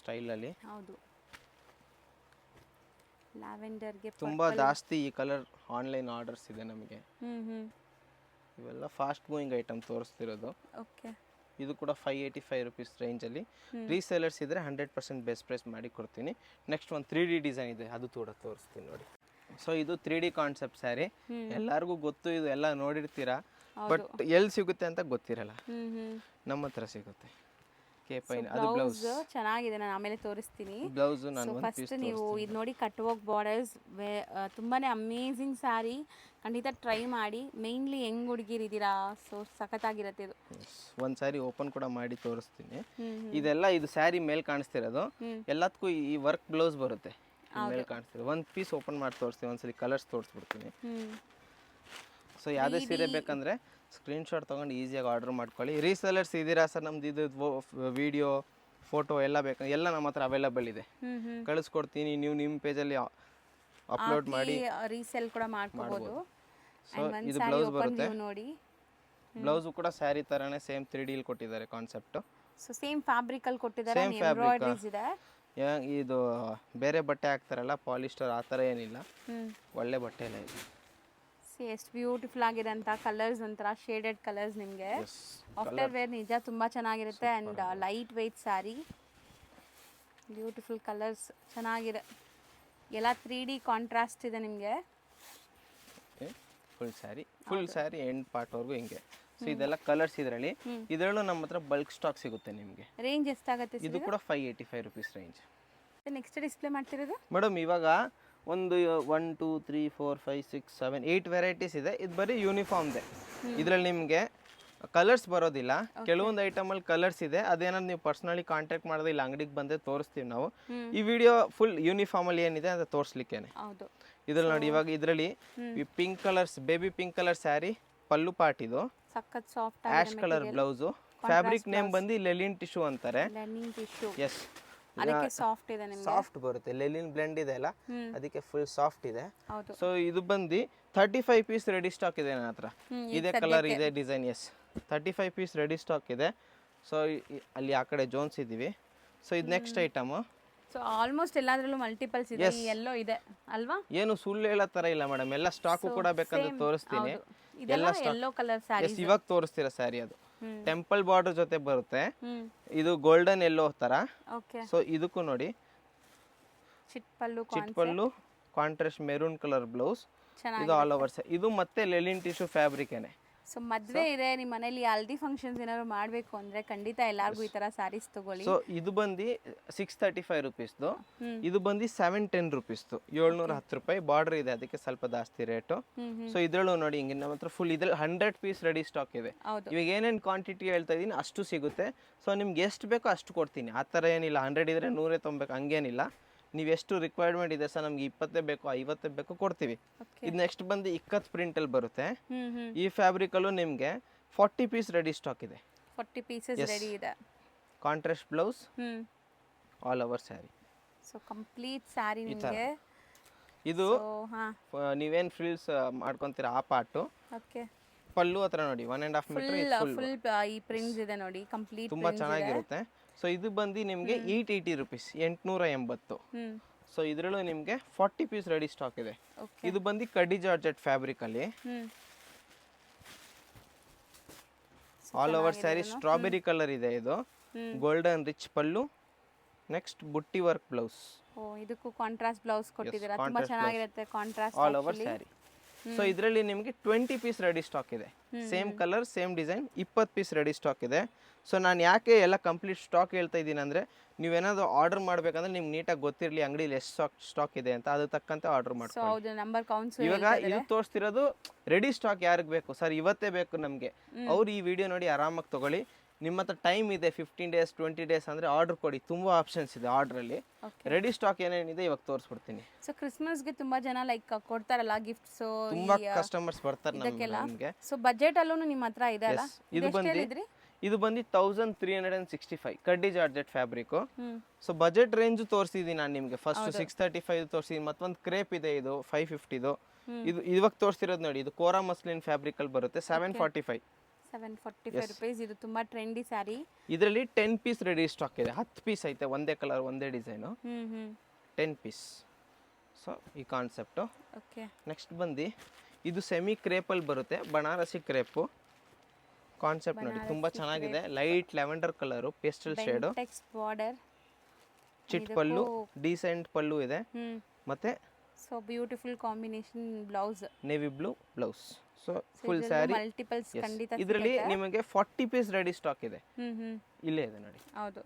ಸ್ಟೈಲಲ್ಲಿ. ಹೌದು, ಲ್ಯಾವೆಂಡರ್ಗೆ ತುಂಬಾ ಜಾಸ್ತಿ ಈ ಕಲರ್ ಆನ್ಲೈನ್ ಆರ್ಡರ್ಸ್ ಇದೆ ನಮಗೆ. ಇವೆಲ್ಲ ಫಾಸ್ಟ್ ಮೂವಿಂಗ್ ಐಟಮ್ ತೋರಿಸ್ತಿರೋದು. ಓಕೆ, ಇದು ಕೂಡ 585 ರೂಪೀಸ್ ರೇಂಜಲ್ಲಿ. ರೀಸೇಲರ್ಸ್ ಇದ್ರೆ 100% ಬೆಸ್ಟ್ ಪ್ರೈಸ್ ಮಾಡಿ ಕೊಡ್ತೀನಿ. ನೆಕ್ಸ್ಟ್ ಒಂದು 3D ಡಿಸೈನ್ ಇದೆ, ಅದು ಕೂಡ ತೋರಿಸ್ತೀನಿ ನೋಡಿ. ಸೊ ಇದು 3D ಕಾನ್ಸೆಪ್ಟ್ ಸ್ಯಾರಿ. ಎಲ್ಲರಿಗೂ ಗೊತ್ತು, ಇದು ಎಲ್ಲ ನೋಡಿರ್ತೀರಾ, ಬಟ್ ಎಲ್ಲಿ ಸಿಗುತ್ತೆ ಅಂತ ಗೊತ್ತಿರಲ್ಲ. ನಮ್ಮ ಹತ್ರ ಸಿಗುತ್ತೆ. ಅದು ಬ್ಲೌಸ್ ಚೆನ್ನಾಗಿದೆ, ನಾನು ಆಮೇಲೆ ತೋರಿಸ್ತೀನಿ. ಬ್ಲೌಸ್ ನಾನು ಫಸ್ಟ್ ನೀವು ಇದು ನೋಡಿ, ಕಟ್ ವರ್ಕ್ ಬಾರ್ಡರ್ಸ್ ತುಂಬಾನೇ ಅಮೇಝಿಂಗ್ ಸ್ಯಾರಿ. ಖಂಡಿತ ಟ್ರೈ ಮಾಡಿ. ಮೇನ್ಲಿ ಹೆಂಗ್ ಹುಡುಗಿರಿದ್ದೀರಾ, ಸೊ ಸಖತ್ತಾಗಿರುತ್ತೆ ಇದು. ಒಂದ್ ಸ್ಯಾರಿ ಓಪನ್ ಕೂಡ ಮಾಡಿ ತೋರಿಸ್ತೀನಿ. ಇದೆಲ್ಲ ಇದು ಸ್ಯಾರಿ ಮೇಲ್ ಕಾಣಿಸ್ತಿರೋದು, ಎಲ್ಲದಕ್ಕೂ ಈ ವರ್ಕ್ ಬ್ಲೌಸ್ ಬರುತ್ತೆ. ಮೇಲೆ ಕಾಣಿಸ್ತಿದೆ. ಒಂದು ಪೀಸ್ ಓಪನ್ ಮಾಡಿ ತೋರಿಸ್ತೀನಿ, ಒಂದ್ಸಲಿ ಕಲರ್ಸ್ ತೋರಿಸ್ಬಿಡ್ತೀನಿ. ಹ್ಮ್ ಸೊ ಯಾವುದೇ ಸೀರೆ ಬೇಕಂದರೆ ಸ್ಕ್ರೀನ್ಶಾಟ್ ತೊಗೊಂಡು ಈಸಿಯಾಗಿ ಆರ್ಡರ್ ಮಾಡ್ಕೊಳ್ಳಿ. ರೀಸೆಲರ್ಸ್ ಇದ್ದೀರಾ ಸರ್, ನಮ್ದು ಇದು ವಿಡಿಯೋ ಫೋಟೋ ಎಲ್ಲ ಬೇಕಂದ್ರೆ ಎಲ್ಲ ನಮ್ಮ ಹತ್ರ ಅವೈಲಬಲ್ ಇದೆ, ಕಳಿಸ್ಕೊಡ್ತೀನಿ. ನೀವು ನಿಮ್ಮ ಪೇಜಲ್ಲಿ ಅಪ್ಲೋಡ್ ಮಾಡಿ ರೀಸೆಲ್ ಕೂಡ ಮಾಡ್ಕೋಬಹುದು. ಸೊ ಇದು ಬ್ಲೌಸ್ ಬರುತ್ತೆ, ನೋಡಿ ಬ್ಲೌಸು ಕೂಡ ಸ್ಯಾರಿ ಥರನೇ ಸೇಮ್ 3D ಲಿ ಕೊಟ್ಟಿದ್ದಾರೆ ಕಾನ್ಸೆಪ್ಟು. ಸೊ ಸೇಮ್ ಫ್ಯಾಬ್ರಿಕ್ ಅಲ್ಲಿ ಕೊಟ್ಟಿದ್ದಾರೆ, Same fabric. ಎಂಬ್ರಾಯ್ಡರೀಸ್ ಇದೆ. ಇದು ಬೇರೆ ಬಟ್ಟೆ ಹಾಕ್ತಾರಲ್ಲ ಪಾಲಿಸ್ಟರ್ ಆ ಥರ ಏನಿಲ್ಲ, ಹ್ಮ್ ಒಳ್ಳೆ ಬಟ್ಟೆ ಎಲ್ಲ ಇದೆ. ಎಷ್ಟು ಬ್ಯೂಟಿಫುಲ್ ಆಗಿದೆ ಅಂತ ಕಲರ್ಸ್, ಒಂಥರ ಶೇಡೆಡ್ ಕಲರ್ಸ್ ನಿಮಗೆ ಆಫ್ಟರ್ ವೇರ್ ನಿಜ ತುಂಬ ಚೆನ್ನಾಗಿರುತ್ತೆ. And light weight sari, beautiful colours ಚೆನ್ನಾಗಿದೆ, ಎಲ್ಲ 3D ಕಾಂಟ್ರಾಸ್ಟ್ ಇದೆ ನಿಮಗೆ. ಫುಲ್ ಸ್ಯಾರಿ ಎಂಡ್ ಪಾರ್ಟ್ವರೆಗೂ ಹಿಂಗೆ. ಸೊ ಇದೆಲ್ಲ ಕಲರ್ಸ್ ಇದರಲ್ಲಿ. ಇದರಲ್ಲೂ ನಮ್ಮ ಹತ್ರ ಬಲ್ಕ್ ಸ್ಟಾಕ್ ಸಿಗುತ್ತೆ ನಿಮಗೆ. ರೇಂಜ್ ಎಷ್ಟಾಗುತ್ತೆ ಇದು ಕೂಡ 585 ರುಪೀಸ್ ರೇಂಜ್. ನೆಕ್ಸ್ಟ್ ಡಿಸ್ಪ್ಲೇ ಮಾಡ್ತಿರೋದು ಮೇಡಮ್ ಇವಾಗ ಒಂದು 1 2 3 4 5 6 7 8 ವೆರೈಟೀಸ್ ಇದೆ. ಇದು ಬರೀ ಯೂನಿಫಾರ್ಮ್ದೆ. ಇದರಲ್ಲಿ ನಿಮಗೆ ಕಲರ್ಸ್ ಬರೋದಿಲ್ಲ, ಕೆಲವೊಂದು ಐಟಮಲ್ಲಿ ಕಲರ್ಸ್ ಇದೆ. ಅದೇನಾದ್ರು ನೀವು ಪರ್ಸ್ನಲಿ ಕಾಂಟ್ಯಾಕ್ಟ್ ಮಾಡೋದು ಇಲ್ಲ ಅಂಗಡಿಗೆ ಬಂದೇ ತೋರಿಸ್ತೀವಿ ನಾವು. ಈ ವಿಡಿಯೋ ಫುಲ್ ಯೂನಿಫಾರ್ಮಲ್ಲಿ ಏನಿದೆ ಅಂತ ತೋರಿಸ್ಲಿಕ್ಕೇನೆ. ಹೌದು. ಇದ್ರಲ್ಲಿ ನೋಡಿ, ಇವಾಗ ಇದರಲ್ಲಿ pink colours, baby pink colour sari, pallu part ಇದು, ಸಖತ್ soft ash colour blouse. Fabric name ಬಂದು ಲೆಲಿನ್ ಟಿಶ್ಯೂ ಅಂತಾರೆ. ಲೆನಿನ್ ಟಿಶ್ಯೂ, ಎಸ್, ಅದಕ್ಕೆ ಸಾಫ್ಟ್ ಇದೆ ನಿಮಗೆ. ಸಾಫ್ಟ್ ಬರುತ್ತೆ, ಲೆಲಿನ್ ಬ್ಲೆಂಡ್ ಇದೆ ಅಲ್ಲ, ಅದಕ್ಕೆ ಫುಲ್ ಸಾಫ್ಟ್ ಇದೆ. ಹೌದು. ಸೊ ಇದು ಬಂದು 35 ಪೀಸ್ ರೆಡಿ ಸ್ಟಾಕ್ ಇದೆ ನನ್ನ ಹತ್ರ. ಇದೇ ಕಲರ್ ಇದೆ design. Yes, 35 piece ready stock ಇದೆ. ಸೊ ಅಲ್ಲಿ ಆ ಕಡೆ ಜೋನ್ಸ್ ಇದ್ದೀವಿ. ಸೊ ಇದು ನೆಕ್ಸ್ಟ್ ಐಟಮು. ಸೊ ಆಲ್ಮೋಸ್ಟ್ ಎಲ್ಲಾದ್ರಲ್ಲೂ ಮಲ್ಟಿಪಲ್ಸ್ ಇದೆ, ಎಲ್ಲೋ ಇದೆ ಅಲ್ವಾ? ಏನು ಸುಳ್ಳು ಹೇಳೋ ಥರ ಇಲ್ಲ ಮೇಡಮ್, ಎಲ್ಲ ಸ್ಟಾಕು ಕೂಡ ಬೇಕಂದ್ರೆ ತೋರಿಸ್ತೀನಿ. ಇದೆಲ್ಲ ಯೆಲ್ಲೋ ಕಲರ್ ಸ್ಯಾರಿ. ಎಸ್, ಇವಾಗ ತೋರಿಸ್ತೀರಾ ಸ್ಯಾರಿ, ಅದು ಟೆಂಪಲ್ ಬಾರ್ಡರ್ ಜೊತೆ ಬರುತ್ತೆ. ಇದು ಗೋಲ್ಡನ್ ಎಲ್ಲೋ ತರ. ಓಕೆ. ಸೊ ಇದಕ್ಕೂ ನೋಡಿ ಚಿಟ್ಪಲ್ಲು, ಕಾಂಟ್ರಾಸ್ಟ್ ಮೆರೂನ್ ಕಲರ್ ಬ್ಲೌಸ್. ಇದು ಆಲ್ ಓವರ್. ಇದು ಮತ್ತೆ ಲೆಲಿನ್ ಟಿಶ್ಯೂ ಫ್ಯಾಬ್ರಿಕೇನೆ. ಸೊ ಮದ್ವೆ ಇದೆ, ನಿಮ್ಮ ಮನೇಲಿ ಹಲ್ದಿ ಫಂಕ್ಷನ್ಸ್ ಏನಾದ್ರು ಮಾಡಬೇಕು ಅಂದ್ರೆ ಖಂಡಿತ ಎಲ್ಲಾರ್ಗೂ ಈ ತರ ಸ್ಯಾರೀಸ್ ತಗೊಳ್ಳಿ. ಸೊ ಇದು ಬಂದು 635 ರುಪೀಸ್ದು. ಇದು ಬಂದು 710 ರುಪೀಸ್ದು, 710 ರೂಪಾಯಿ. ಬಾರ್ಡರ್ ಇದೆ, ಅದಕ್ಕೆ ಸ್ವಲ್ಪ ಜಾಸ್ತಿ ರೇಟು. ಸೊ ಇದ್ರಲ್ಲೂ ನೋಡಿ ಹಿಂಗೆ ನಮ್ಮ ಹತ್ರ ಫುಲ್ ಇದ್ರಲ್ಲಿ 100 ಪೀಸ್ ರೆಡಿ ಸ್ಟಾಕ್ ಇದೆ. ಇವಾಗ ಏನೇನು ಕ್ವಾಂಟಿಟಿ ಹೇಳ್ತಾ ಇದೀನಿ ಅಷ್ಟು ಸಿಗುತ್ತೆ. ಸೊ ನಿಮ್ಗೆ ಎಷ್ಟು ಬೇಕೋ ಅಷ್ಟು ಕೊಡ್ತೀನಿ, ಆ ಥರ ಏನಿಲ್ಲ 100 ಇದ್ರೆ 100 ತೊಗೊಬೇಕು ಹಂಗೇನಿಲ್ಲ. ನೀವು ಎಷ್ಟು ರಿಕ್ವೈರ್ಮೆಂಟ್ ಇದೆ ಸರ್, ನಮ್ಗೆ 20 ಬೇಕು 50 ಬೇಕು ಕೊಡ್ತೀವಿ. ಇದು ನೆಕ್ಸ್ಟ್ ಬಂದು ಇಕ್ಕತ್ ಪ್ರಿಂಟಲ್ಲಿ ಬರುತ್ತೆ. ಈ ಫ್ಯಾಬ್ರಿಕಲ್ಲೂ ನಿಮಗೆ 40 ಪೀಸ್ ರೆಡಿ ಸ್ಟಾಕ್ ಇದೆ. 40 ಪೀಸಸ್ ರೆಡಿ ಇದೆ. Contrast blouse, all over sari. So complete sari ನಿಮಗೆ. ಇದು ನೀವೇನು ಫ್ರಿಲ್ಸ್ ಮಾಡ್ಕೊಂತೀರಾ ಆ ಪಾರ್ಟು. ಓಕೆ. ಪಲ್ಲು ಹತ್ರ ನೋಡಿ 1.5 ಮೀಟರ್ ಫುಲ್ ಈ ಪ್ರಿಂಟ್ಸ್ ಇದೆ ನೋಡಿ, ಕಂಪ್ಲೀಟ್ ತುಂಬಾ ಚೆನ್ನಾಗಿರುತ್ತೆ. ಸೊ ಇದು ಬಂದು ನಿಮಗೆ 880 ರುಪೀಸ್, 880. ಸೊ ಇದರಲ್ಲೂ ನಿಮಗೆ 40 ಪೀಸ್ ರೆಡಿ ಸ್ಟಾಕ್ ಇದೆ. ಇದು ಬಂದು ಕಡ್ಡಿ ಜಾರ್ಜೆಟ್ ಫ್ಯಾಬ್ರಿಕ್ ಅಲ್ಲಿ all over sari. Strawberry colour ಇದೆ, ಇದು ಗೋಲ್ಡನ್ ರಿಚ್ ಪಲ್ಲು. ನೆಕ್ಸ್ಟ್ ಬುಟ್ಟಿ ವರ್ಕ್ ಬ್ಲೌಸ್. ಇದಕ್ಕೂ ಕಾಂಟ್ರಾಸ್ಟ್ ಬ್ಲೌಸ್ ಕೊಟ್ಟಿದ್ದೀರಾ, ತುಂಬಾ ಚೆನ್ನಾಗಿರುತ್ತೆ contrast all over sari. So ಇದರಲ್ಲಿ ನಿಮಗೆ 20 ಪೀಸ್ ರೆಡಿ ಸ್ಟಾಕ್ ಇದೆ. Same colour same design, 20 piece ready stock ಇದೆ. ಸೊ ನಾನು ಯಾಕೆ ಎಲ್ಲ ಕಂಪ್ಲೀಟ್ ಸ್ಟಾಕ್ ಹೇಳ್ತಾ ಇದ್ದೀನಿ ಅಂದರೆ, ನೀವೇನಾದರೂ ಆರ್ಡರ್ ಮಾಡಬೇಕಂದ್ರೆ ನಿಮ್ಗೆ ನೀಟಾಗಿ ಗೊತ್ತಿರಲಿ ಅಂಗಡಿಲಿ ಎಷ್ಟು ಸ್ಟಾಕ್ ಇದೆ ಅಂತ, ಅದು ತಕ್ಕಂತೆ ಆರ್ಡರ್ ಮಾಡ್ಕೊಳ್ಳಿ. ಇವಾಗ ಇದು ತೋರಿಸ್ತಿರೋದು ರೆಡಿ ಸ್ಟಾಕ್ ಯಾರಿಗೆ ಬೇಕು ಸರ್, ಇವತ್ತೇ ಬೇಕು ನಮಗೆ, ಅವ್ರು ಈ ವಿಡಿಯೋ ನೋಡಿ ಆರಾಮಾಗಿ ತಗೊಳ್ಳಿ. ನಿಮ್ಮ ಹತ್ರ ಟೈಮ್ ಇದೆ 15 ಡೇಸ್ 20 ಡೇಸ್ ಅಂದರೆ ಆರ್ಡರ್ ಕೊಡಿ, ತುಂಬ ಆಪ್ಷನ್ಸ್ ಇದೆ ಆರ್ಡ್ರಲ್ಲಿ. ರೆಡಿ ಸ್ಟಾಕ್ ಏನೇನಿದೆ ಇವಾಗ ತೋರಿಸ್ಬಿಡ್ತೀನಿ. ಸೊ ಕ್ರಿಸ್ಮಸ್ಗೆ ತುಂಬಾ ಜನ ಲೈಕ್ ಕೊಡ್ತಾರಲ್ಲ ಗಿಫ್ಟ್ಸ್, ತುಂಬಾ ಕಸ್ಟಮರ್ಸ್ ಬರ್ತಾರೆ ನಮಗೆ. ಸೊ ಬಜೆಟ್ ಅಲ್ಲೂ ನಿಮ್ಮ ಹತ್ರ ಇದೆ ಅಲ್ಲ? ಇದು ಬಂದು 1365 ಕಡ್ಡಿ georgette fabric. So budget range ತೋರಿಸಿದೀನಿ ನಾನು ನಿಮಗೆ. ಫಸ್ಟ್ 635 ತೋರಿಸಿದೀನಿ, ಮತ್ತೊಂದು ಕ್ರೇಪ್ ಇದೆ ಇದು 550ದು. ಇದು ಇವಾಗ ತೋರಿಸ್ತಿರೋದು ನೋಡಿ, ಇದು ಕೋರಾ ಮಸ್ಲಿನ್ ಫ್ಯಾಬ್ರಿಕ್ ಅಲ್ಲಿ ಬರುತ್ತೆ. 745 ರೂಪೀಸ್. ಇದು ತುಂಬಾ ಟ್ರೆಂಡಿ ಸ್ಯಾರಿ. ಇದರಲ್ಲಿ 10 ಪೀಸ್ ರೆಡಿ ಸ್ಟಾಕ್ ಇದೆ. 10 ಪೀಸ್ ಐತೆ, ಒಂದೇ ಕಲರ್ ಒಂದೇ ಡಿಸೈನು, 10 ಪೀಸ್. ಸೊ ಈ ಕಾನ್ಸೆಪ್ಟು. ನೆಕ್ಸ್ಟ್ ಬಂದು ಇದು ಸೆಮಿ ಕ್ರೇಪಲ್ಲಿ ಬರುತ್ತೆ, ಬನಾರಸಿ ಕ್ರೇಪು ಕಾನ್ಸೆಪ್ಟ್ ನೋಡಿ, ತುಂಬಾ ಚೆನ್ನಾಗಿದೆ. Light lavender colour, pastel shade, border, ಚಿಟ್ ಪಲ್ಲು, ಡೀಸೆಂಟ್ ಪಲ್ಲು ಇದೆ. ಮತ್ತೆ so beautiful combination blouse, navy blue blouse. So full sari multiples ಖಂಡಿತ. ಇದರಲ್ಲಿ ನಿಮಗೆ 40 ಪೀಸ್ ರೆಡಿ ಸ್ಟಾಕ್ ಇದೆ. ಇಲ್ಲೇ ಇದೆ ನೋಡಿ. ಹೌದು,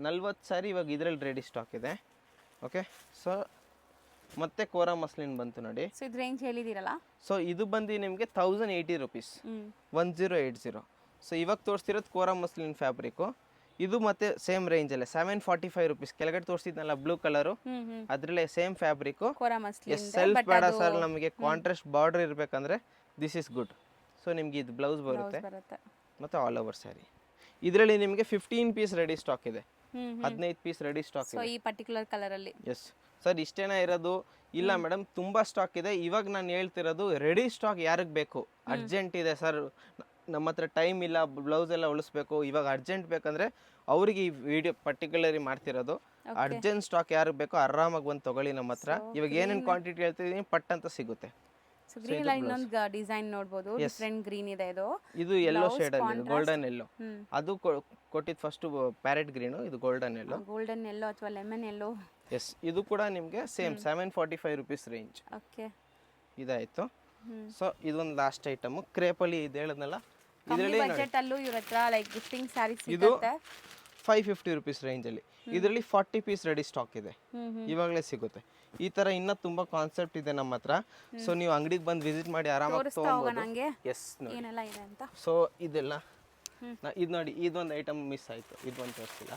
40 ಸ್ಯಾರಿ ಇವಾಗ ಇದರಲ್ಲಿ ರೆಡಿ ಸ್ಟಾಕ್ ಇದೆ. ಓಕೆ. ಸೊ ಮತ್ತೆ ಕೋರಾ ಮಸ್ಲಿನ್ ಬಂತು ನೋಡಿ. ಸೊ ಇದು ರೇಂಜ್ ಹೇಳಿದಿರಲ್ಲ. ಸೊ ಇದು ಬಂದು ನಿಮಗೆ 1080 ರುಪೀಸ್, 1080. ಸೊ ಇವಾಗ ತೋರಿಸ್ತಿರೋದು ಕೋರಾ ಮಸ್ಲಿನ್ ಫ್ಯಾಬ್ರಿಕ್ಕು. ಇದು ಮತ್ತೆ ಸೇಮ್ ರೇಂಜಲ್ಲೇ 745 ರುಪೀಸ್. ಕೆಳಗಡೆ ತೋರಿಸಿದ್ನಲ್ಲ ಬ್ಲೂ ಕಲರು, ಅದರಲ್ಲೇ same fabric. Kora muslin self ಬೇಡ ಸರ್ ನಮಗೆ ಕಾಂಟ್ರಾಸ್ಟ್ ಬಾರ್ಡರ್ ಇರಬೇಕಂದ್ರೆ ದಿಸ್ ಇಸ್ ಗುಡ್. ಸೊ ನಿಮ್ಗೆ ಇದು ಬ್ಲೌಸ್ ಬರುತ್ತೆ ಮತ್ತು ಆಲ್ ಓವರ್ ಸ್ಯಾರಿ. ಇದರಲ್ಲಿ ನಿಮಗೆ 15 ಪೀಸ್ ರೆಡಿ ಸ್ಟಾಕ್ ಇದೆ, 15 ಪೀಸ್ ರೆಡಿ ಸ್ಟಾಕ್ ಸೊ ಇದೆ ಈ ಪರ್ಟಿಕ್ಯುಲರ್ ಕಲರ್ ಅಲ್ಲಿ. ಎಸ್ ಸರ್, ಇಷ್ಟೇನಾ ಇರೋದು? ಇಲ್ಲ ಮೇಡಮ್, ತುಂಬಾ ಸ್ಟಾಕ್ ಇದೆ. ಇವಾಗ ನಾನು ಹೇಳ್ತಿರೋದು ರೆಡಿ ಸ್ಟಾಕ್ ಯಾರಿಗೆ ಬೇಕು, ಅರ್ಜೆಂಟ್ ಇದೆ ಸರ್, ನಮ್ಮ ಹತ್ರ ಟೈಮ್ ಇಲ್ಲ, ಬ್ಲೌಸ್ ಎಲ್ಲ ಉಳಿಸ್ಬೇಕು, ಇವಾಗ ಅರ್ಜೆಂಟ್ ಬೇಕಂದ್ರೆ ಅವ್ರಿಗೆ ಈ ವಿಡಿಯೋ ಪರ್ಟಿಕ್ಯುಲರಿ ಮಾಡ್ತಿರೋದು. ಅರ್ಜೆಂಟ್ ಸ್ಟಾಕ್ ಯಾರಿಗೆ ಬೇಕೋ ಆರಾಮಾಗಿ ಬಂದು ತಗೊಳ್ಳಿ ನಮ್ಮ ಹತ್ರ. ಇವಾಗ ಏನೇನು ಕ್ವಾಂಟಿಟಿ ಹೇಳ್ತಿದ್ದೀನಿ ಪಟ್ ಅಂತ ಸಿಗುತ್ತೆ. ಸೊ ಗ್ರೀನ್ ಅಲ್ಲಿ ಇನ್ನೊಂದು ಡಿಸೈನ್ ನೋಡಬಹುದು, ಡಿಫರೆಂಟ್ ಗ್ರೀನ್ ಇದೆ ಇದು. ಇದು ಯೆಲ್ಲೋ ಶೇಡ್ ಅಲ್ಲಿ ಗೋಲ್ಡನ್ ಯೆಲ್ಲೋ. ಅದು ಕೊಟ್ಟಿದ್ದು ಫಸ್ಟ್ ಪ್ಯಾರೆಟ್ ಗ್ರೀನ್, ಇದು ಗೋಲ್ಡನ್ ಯೆಲ್ಲೋ. ಗೋಲ್ಡನ್ ಯೆಲ್ಲೋ ಅಥವಾ ಲೆಮನ್ ಯೆಲ್ಲೋ. ಎಸ್, ಇದು ಕೂಡ ನಿಮಗೆ ಸೇಮ್ 745 ರುಪೀಸ್ ರೇಂಜ್. ಓಕೆ, ಇದಾಯ್ತು. ಸೊ ಇದೊಂದು ಲಾಸ್ಟ್ ಐಟಮ್ ಕ್ರೇಪಲ್ಲಿ ಇದು ಹೇಳಿದ್ನಲ್ಲ, ಇದರಲ್ಲಿ ಬಜೆಟ್ ಅಲ್ಲೂ ಇವ್ರ ಹತ್ರ ಲೈಕ್ ಗಿಫ್ಟಿಂಗ್ ಸ್ಯಾರೀಸ್ ಇದು ಸಿಗುತ್ತೆ 550 ರುಪೀಸ್ ರೇಂಜಲ್ಲಿ. ಇದರಲ್ಲಿ 40 ಪೀಸ್ ರೆಡಿ ಸ್ಟಾಕ್ ಇದೆ, ಇವಾಗಲೇ ಸಿಗುತ್ತೆ. ಈ ಥರ ಇನ್ನೂ ತುಂಬ ಕಾನ್ಸೆಪ್ಟ್ ಇದೆ ನಮ್ಮ ಹತ್ರ. ಸೊ ನೀವು ಅಂಗಡಿಗೆ ಬಂದು ವಿಸಿಟ್ ಮಾಡಿ ಆರಾಮಾಗಿ ತೊಗೊಬೋದು. ನಂಗೆ ಎಸ್, ಏನೆಲ್ಲ ಇದೆ ಅಂತ. ಸೊ ಇದೆಲ್ಲ ಇದು ನೋಡಿ, ಇದೊಂದು ಐಟಮ್ ಮಿಸ್ ಆಯಿತು, ಇದೊಂದು ತೋರಿಸಿಲ್ಲ.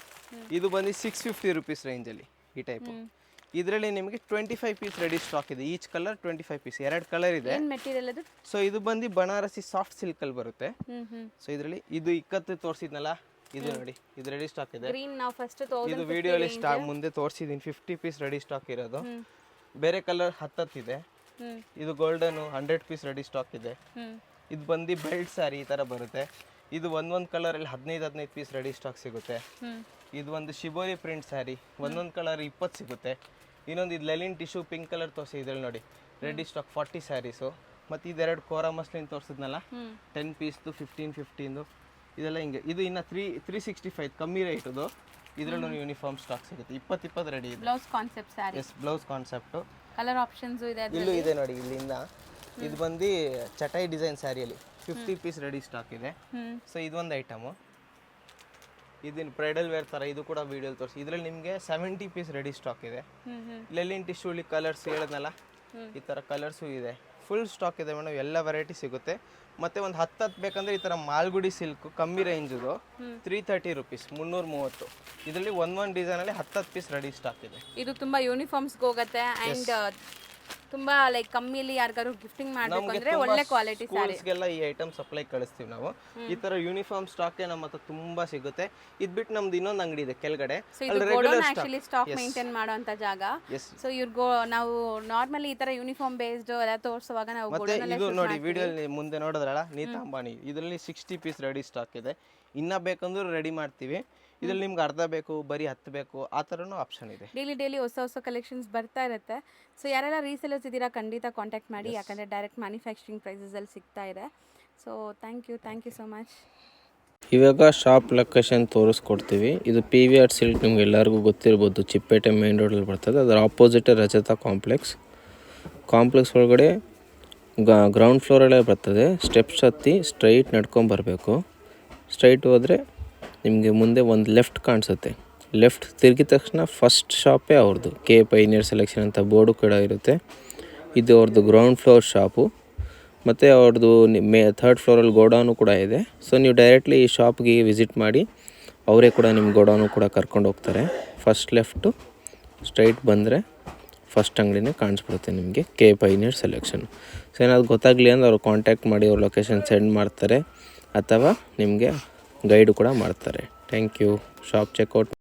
ಇದು ಬಂದು 650 ರುಪೀಸ್ ರೇಂಜಲ್ಲಿ ಈ ಟೈಪು. ಇದರಲ್ಲಿ ನಿಮಗೆ 25 ಪೀಸ್ ರೆಡಿ ಸ್ಟಾಕ್ ಇದೆ. ಈಚ್ ಕಲರ್ 25 ಪೀಸ್, 2 ಕಲರ್ ಇದೆ. ಏನು ಮೆಟೀರಿಯಲ್ ಅದು? ಸೊ ಇದು ಬಂದು ಬನಾರಸಿ ಸಾಫ್ಟ್ ಸಿಲ್ಕಲ್ಲಿ ಬರುತ್ತೆ. ಸೊ ಇದರಲ್ಲಿ ಇದು ಇಕ್ಕತ್ತು ತೋರಿಸಿದ್ನಲ್ಲ, ಇದು ನೋಡಿ, ಇದು ರೆಡಿ ಸ್ಟಾಕ್ ಇದೆ. ಗ್ರೀನ್ ನಾವು ಫಸ್ಟ್ ಇದು ವಿಡಿಯೋಲಿ ಮುಂದೆ ತೋರಿಸಿದ್ದೀನಿ 50 ಪೀಸ್ ರೆಡಿ ಸ್ಟಾಕ್ ಇರೋದು. ಬೇರೆ ಕಲರ್ 10 ಇದೆ. ಇದು ಗೋಲ್ಡನು 100 ಪೀಸ್ ರೆಡಿ ಸ್ಟಾಕ್ ಇದೆ. ಇದು ಬಂದು ಬೆಲ್ಟ್ ಸ್ಯಾರಿ ಈ ಥರ ಬರುತ್ತೆ. ಇದು ಒಂದೊಂದು ಕಲರಲ್ಲಿ 15 ಪೀಸ್ ರೆಡಿ ಸ್ಟಾಕ್ ಸಿಗುತ್ತೆ. ಇದು ಒಂದು ಶಿಬೋರಿ ಪ್ರಿಂಟ್ ಸ್ಯಾರಿ, ಒಂದೊಂದು ಕಲರ್ 20 ಸಿಗುತ್ತೆ. ಇನ್ನೊಂದು ಇದು ಲೆಲಿನ್ ಟಿಶ್ಯೂ ಪಿಂಕ್ ಕಲರ್ ತೋರಿಸಿ, ಇದ್ರಲ್ಲಿ ನೋಡಿ ರೆಡಿ ಸ್ಟಾಕ್ 40 ಸ್ಯಾರೀಸು. ಮತ್ತು ಇದೆರಡು ಕೋರಾ ಮಸ್ಲಿನ್ ತೋರಿಸಿದ್ನಲ್ಲ 10 ಪೀಸ್ದು 15 ಇದೆಲ್ಲ ಹಿಂಗೆ. ಇದು ಇನ್ನು 365 ಕಮ್ಮಿ ರೇಟದು. ಇದರಲ್ಲೂ ಯೂನಿಫಾರ್ಮ್ ಸ್ಟಾಕ್ ಸಿಗುತ್ತೆ, 20 ರೆಡಿ ಇದೆ. Blouse concept sari. Yes, blouse concept. Colour options ಇದೆ, ಇಲ್ಲೂ ಇದೆ ನೋಡಿ, ಇಲ್ಲಿಂದ ಇದು ಬಂದು ಚಟಾಯಿ ಡಿಸೈನ್ ಸ್ಯಾರಿಯಲ್ಲಿ 50 ಪೀಸ್ ರೆಡಿ ಸ್ಟಾಕ್ ಇದೆ. ಸೊ ಇದೊಂದು ಐಟಮು. ಇದನ್ನು ಬ್ರೈಡಲ್ ವೇರ್ ಥರ, ಇದು ಕೂಡ ವೀಡಿಯೋಲಿ ತೋರಿಸಿ. ಇದರಲ್ಲಿ ನಿಮಗೆ 70 ಪೀಸ್ ರೆಡಿ ಸ್ಟಾಕ್ ಇದೆ. ಲೆಲಿನ್ ಟಿಶ್ಯೂಲಿ ಕಲರ್ಸ್ ಹೇಳಿದ್ನಲ್ಲ, ಈ ಥರ ಕಲರ್ಸು ಇದೆ. ಫುಲ್ ಸ್ಟಾಕ್ ಇದೆ ಮೇಡಮ್, ಎಲ್ಲ ವೆರೈಟಿ ಸಿಗುತ್ತೆ. ಮತ್ತು ಒಂದು 10 ಬೇಕಂದರೆ ಈ ಥರ ಮಾಲ್ಗುಡಿ ಸಿಲ್ಕು ಕಮ್ಮಿ ರೇಂಜದು 330 ರುಪೀಸ್, 330. ಇದರಲ್ಲಿ ಒಂದೊಂದು ಡಿಸೈನಲ್ಲಿ 10 ಪೀಸ್ ರೆಡಿ ಸ್ಟಾಕ್ ಇದೆ. ಇದು ತುಂಬ ಯೂನಿಫಾರ್ಮ್ಸ್ಗೆ ಹೋಗುತ್ತೆ ಆ್ಯಂಡ್ ತುಂಬ ಲೈಕ್ ಕಮ್ಮಿಲಿ ಯಾರಿಗಾರು ಗಿಫ್ಟಿಂಗ್ ಮಾಡಬೇಕು ಅಂದರೆ ಒಳ್ಳೆ ಕ್ವಾಲಿಟಿ ಸ್ಕೂಲ್ಸ್ಗೆಲ್ಲ ಈ ಐಟಮ್ ಸಪ್ಲೈ ಕಳಿಸ್ತೀವಿ ನಾವು. ಈ ಥರ ಯೂನಿಫಾರ್ಮ್ ಸ್ಟಾಕ್ ನಮ್ಮ ಹತ್ರ ತುಂಬ ಸಿಗುತ್ತೆ. ಇದು ಬಿಟ್ಟು ನಮ್ದು ಇನ್ನೊಂದು ಅಂಗಡಿ ಇದೆ ಕೆಳಗಡೆ, ಆಕ್ಚುಲಿ ಸ್ಟಾಕ್ ಮೇಂಟೈನ್ ಮಾಡುವಂತ ಜಾಗ. ಸೊ ಇವ್ರಿಗೂ ನಾವು ನಾರ್ಮಲಿ ಈ ತರ ಯೂನಿಫಾರ್ಮ್ ಬೇಸ್ಡ್ ಎಲ್ಲ ತೋರಿಸುವಾಗ ನಾವು ಮತ್ತೆ ಇದು ನೋಡಿ ವಿಡಿಯೋಲಿ ಮುಂದೆ ನೋಡಿದ್ರಲ್ಲ ನೀತಾ ಅಂಬಾನಿ, ಇದರಲ್ಲಿ 60 ಪೀಸ್ ರೆಡಿ ಸ್ಟಾಕ್ ಇದೆ. ಇನ್ನ ಬೇಕಂದ್ರೂ ರೆಡಿ ಮಾಡ್ತೀವಿ. ಇದರಲ್ಲಿ ನಿಮ್ಗೆ ಅರ್ಧ ಬೇಕು, ಬರೀ 10 ಬೇಕು, ಆ ಥರನೂ ಆಪ್ಷನ್ ಇದೆ. ಡೈಲಿ ಹೊಸ ಕಲೆಕ್ಷನ್ಸ್ ಬರ್ತಾ ಇರುತ್ತೆ. ಸೊ ಯಾರೆಲ್ಲ ರೀಸೇಲರ್ಸ್ ಇದ್ದೀರಾ ಖಂಡಿತ ಕಾಂಟ್ಯಾಕ್ಟ್ ಮಾಡಿ, ಯಾಕಂದರೆ ಡೈರೆಕ್ಟ್ ಮ್ಯಾನುಫ್ಯಾಕ್ಚರಿಂಗ್ ಪ್ರೈಸಸಲ್ಲಿ ಸಿಗ್ತಾ ಇದೆ. So thank you so much. ಇವಾಗ ಶಾಪ್ ಲೊಕೇಶನ್ ತೋರಿಸ್ಕೊಡ್ತೀವಿ. ಇದು PVR ಸಿಲ್ಕ್, ನಿಮ್ಗೆ ಎಲ್ಲರಿಗೂ ಗೊತ್ತಿರ್ಬೋದು, ಚಿಪ್ಪೇಟೆ ಮೇನ್ ರೋಡಲ್ಲಿ ಬರ್ತದೆ. ಅದರ ಆಪೋಸಿಟೇ ರಜತಾ ಕಾಂಪ್ಲೆಕ್ಸ್ ಒಳಗಡೆ ಗ್ರೌಂಡ್ ಫ್ಲೋರಲ್ಲೇ ಬರ್ತದೆ. ಸ್ಟೆಪ್ಸ್ ಹತ್ತಿ ಸ್ಟ್ರೈಟ್ ನಡ್ಕೊಂಬರ್ಬೇಕು. ಸ್ಟ್ರೈಟ್ ಹೋದರೆ ನಿಮಗೆ ಮುಂದೆ ಒಂದು ಲೆಫ್ಟ್ ಕಾಣಿಸುತ್ತೆ. ಲೆಫ್ಟ್ ತಿರುಗಿದ ತಕ್ಷಣ ಫಸ್ಟ್ ಶಾಪೇ ಅವ್ರದ್ದು, ಕೆ ಪೈನಿಯರ್ ಸೆಲೆಕ್ಷನ್ ಅಂತ ಬೋರ್ಡು ಕೂಡ ಇರುತ್ತೆ. ಇದು ಅವ್ರದ್ದು ಗ್ರೌಂಡ್ ಫ್ಲೋರ್ ಶಾಪು. ಮತ್ತು ಅವ್ರದ್ದು 3rd ಫ್ಲೋರಲ್ಲಿ ಗೋಡೌನು ಕೂಡ ಇದೆ. ಸೊ ನೀವು ಡೈರೆಕ್ಟ್ಲಿ ಈ ಶಾಪ್ಗೆ ವಿಸಿಟ್ ಮಾಡಿ, ಅವರೇ ಕೂಡ ನಿಮ್ಮ ಗೋಡೌನು ಕೂಡ ಕರ್ಕೊಂಡು ಹೋಗ್ತಾರೆ. ಫಸ್ಟ್ ಲೆಫ್ಟು ಸ್ಟ್ರೈಟ್ ಬಂದರೆ ಫಸ್ಟ್ ಅಂಗಡಿನೇ ಕಾಣಿಸ್ಬಿಡುತ್ತೆ ನಿಮಗೆ, ಕೆ ಪೈನಿಯರ್ ಸೆಲೆಕ್ಷನ್. ಸೊ ಏನಾದ್ರು ಗೊತ್ತಾಗಲಿ ಅಂದ್ರೆ ಅವ್ರು ಕಾಂಟ್ಯಾಕ್ಟ್ ಮಾಡಿ ಅವ್ರ ಲೊಕೇಶನ್ ಸೆಂಡ್ ಮಾಡ್ತಾರೆ, ಅಥವಾ ನಿಮಗೆ ಗೈಡು ಕೂಡ ಮಾಡ್ತಾರೆ. Thank you. Shop checkout